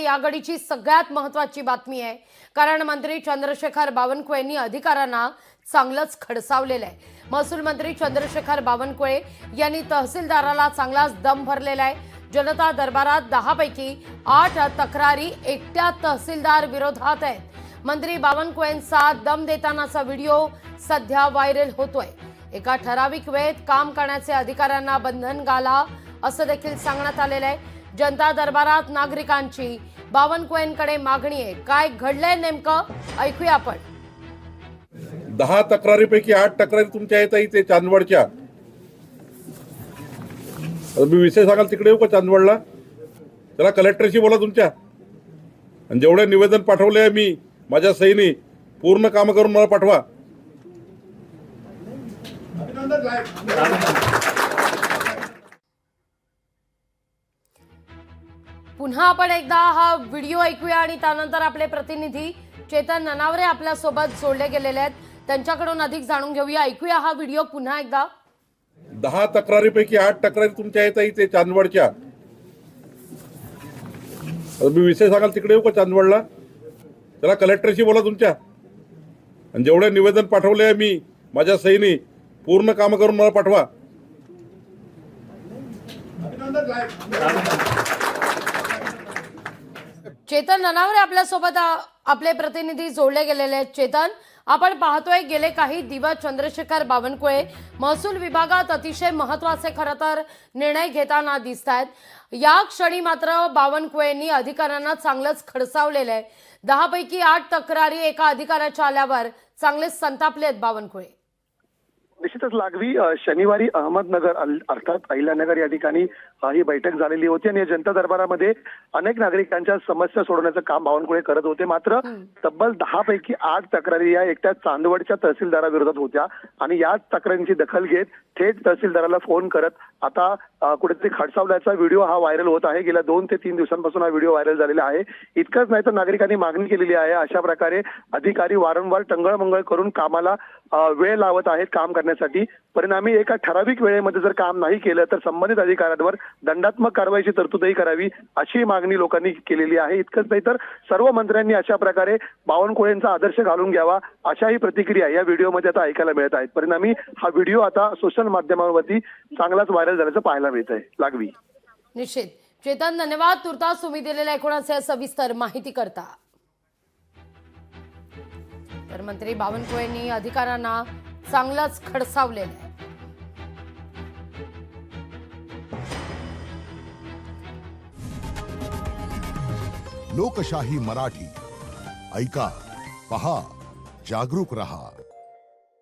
या घडीची सगळ्यात महत्त्वाची बातमी आहे, कारण मंत्री चंद्रशेखर बावनकुळे यांनी अधिकाऱ्यांना चांगलंच खडसावलेलं आहे। महसूल मंत्री चंद्रशेखर बावनकुळे यांनी तहसीलदाराला चांगलाच दम भरलेला आहे। जनता दरबारात 10 पैकी 8 तक्रारी एकट्या तहसीलदार विरोधात आहेत। मंत्री बावनकुळेंचा दम देतानाचा व्हिडिओ सध्या व्हायरल होतोय। एका ठराविक वेळेत काम करण्याचे अधिकाऱ्यांना बंधन घाला असं देखील सांगण्यात आलेलं आहे। जनता दरबारात नागरिकांची बावनकुळेंकडे मागणी आहे। काय घडलंय नेमकं ऐकूया आपण। 10 तक्रारीपैकी 8 तक्रारी तुमच्या आहेत इथे चांदवडच्या। मी विषय सांगाल तिकडे येऊ का चांदवडला? त्याला कलेक्टरशी बोला तुमच्या, आणि जेवढे निवेदन पाठवले आहे मी माझ्या सहीने पूर्ण काम करून मला पाठवा। पुन्हा आपण एकदा हा व्हिडिओ ऐकूया आणि त्यानंतर आपले प्रतिनिधी चेतन ननावरे आपल्या सोबत जोडले गेलेले आहेत, त्यांच्याकडून अधिक जाणून घेऊया। ऐकूया हा व्हिडिओ पुन्हा एकदा। 10 तक्रारीपैकी 8 तक्रारी तुमच्या आहेत इथे चांदवडच्या। मी विषय सांगाल तिकडे येऊ का चांदवडला? त्याला कलेक्टरशी बोला तुमच्या, आणि जेवढे निवेदन पाठवले आहे मी माझ्या सहीने पूर्ण काम करून मला पाठवा। चेतन ननावरे आपल्या सोबत आपले प्रतिनिधी जोडले गेलेले आहेत। चेतन, आपण पाहतोय गेले काही दिवस चंद्रशेखर बावनकुळे महसूल विभागात अतिशय महत्त्वाचे खरं तर निर्णय घेताना दिसत आहेत। या क्षणी मात्र बावनकुळेंनी अधिकाऱ्यांना चांगलंच खडसावलेलं आहे। 10 पैकी 8 तक्रारी एका अधिकाऱ्याच्या आल्यावर चांगलेच संतापले आहेत बावनकुळे। निश्चितच लागवी शनिवारी अहमदनगर अर्थात अहिल्यानगर या ठिकाणी ही बैठक झालेली होती आणि जनता दरबारामध्ये अनेक नागरिकांच्या समस्या सोडवण्याचं काम बावनकुळे करत होते। मात्र तब्बल 10 पैकी 8 तक्रारी या एकट्या चांदवडच्या तहसीलदाराविरोधात होत्या आणि याच तक्रारींची दखल घेत थेट तहसीलदाराला फोन करत आता कुठेतरी खडसावल्याचा व्हिडिओ हा व्हायरल होत आहे। गेल्या 2 ते 3 दिवसांपासून हा व्हिडिओ व्हायरल झालेला आहे। इतकंच नाही तर नागरिकांनी मागणी केलेली आहे अशा प्रकारे अधिकारी वारंवार टंगळमंगळ करून कामाला वेळ लावत आहेत काम करण्यासाठी। परिणामी एका ठराविक वेळेमध्ये जर काम नाही केलं तर संबंधित अधिकाऱ्यांवर दंडात्मक कारवाईची तरतूदही करावी अशी मागणी लोकांनी केलेली आहे। इतकंच नाही तर सर्व मंत्र्यांनी अशा प्रकारे बावनकुळेंचा आदर्श घालून घ्यावा अशाही प्रतिक्रिया या व्हिडिओमध्ये आता ऐकायला मिळत आहेत। परिणामी हा व्हिडिओ आता सोशल माध्यमांवरती चांगलाच व्हायरल झाल्याचं पाहायला मिळत आहे। लागवी निश्चित चेतन, धन्यवाद तुर्तास तुम्ही दिलेल्या एकूणच सविस्तर माहिती करता। तर मंत्री बावनकुळेंनी अधिकाऱ्यांना चांगलंच खडसावलेलं आहे। लोकशाही मराठी ऐका, पहा, जागरूक रहा।